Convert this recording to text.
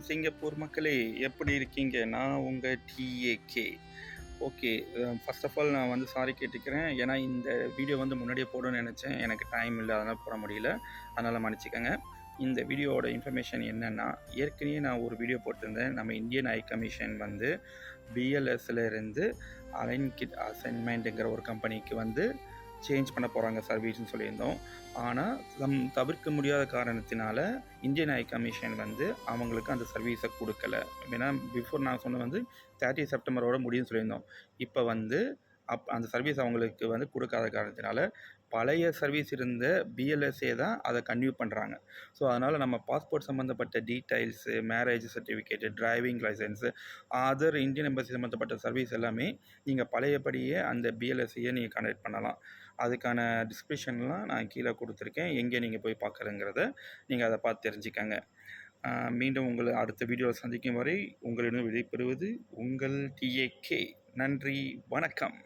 Singapore மக்களே, எப்படி இருக்கீங்க? நான் உங்கள் TAK. Okay, first of all நான் வந்து சாரி கேட்டுக்கிறேன். ஏன்னா இந்த வீடியோ வந்து முன்னாடியே போடணும்னு நினச்சேன். எனக்கு டைம் இல்லை, அதனால் போட முடியல. அதனால் மன்னிச்சுக்கோங்க. இந்த வீடியோவோட இன்ஃபர்மேஷன் என்னென்னா, ஏற்கனவே நான் ஒரு வீடியோ போட்டிருந்தேன். நம்ம இந்தியன் ஹை கமிஷன் வந்து பிஎல்எஸ்ல இருந்து அலைன் கிட் அசைன்மெண்ட்டுங்கிற ஒரு கம்பெனிக்கு வந்து சேஞ்ச் பண்ண போகிறாங்க சர்வீஸ்னு சொல்லியிருந்தோம். ஆனால் தவிர்க்க முடியாத காரணத்தினால இந்தியன் ஹை கமிஷன் வந்து அவங்களுக்கு அந்த சர்வீஸை கொடுக்கல. ஏன்னா பிஃபோர் நான் சொன்ன வந்து 30 செப்டம்பரோட முடியும்னு சொல்லியிருந்தோம். இப்போ வந்து அந்த சர்வீஸ் அவங்களுக்கு வந்து கொடுக்காத காரணத்தினால பழைய சர்வீஸ் இருந்த பிஎல்எஸ்ஏ தான் அதை கன்டினியூ பண்ணுறாங்க. ஸோ அதனால் நம்ம பாஸ்போர்ட் சம்மந்தப்பட்ட details, marriage certificate, driving licence, other Indian embassy சம்மந்தப்பட்ட சர்வீஸ் எல்லாமே நீங்கள் பழையபடியே அந்த பிஎல்எஸ்ஏயை நீங்கள் கனெக்ட் பண்ணலாம். அதுக்கான டிஸ்கிரிப்ஷன்லாம் நான் கீழே கொடுத்துருக்கேன். எங்கே நீங்கள் போய் பார்க்குறங்கிறத நீங்கள் அதை பார்த்து தெரிஞ்சுக்கங்க. மீண்டும் உங்களை அடுத்த வீடியோவில் சந்திக்கும் வரை உங்களிடம் விடைபெறுவது உங்கள் டிஏகே. நன்றி, வணக்கம்.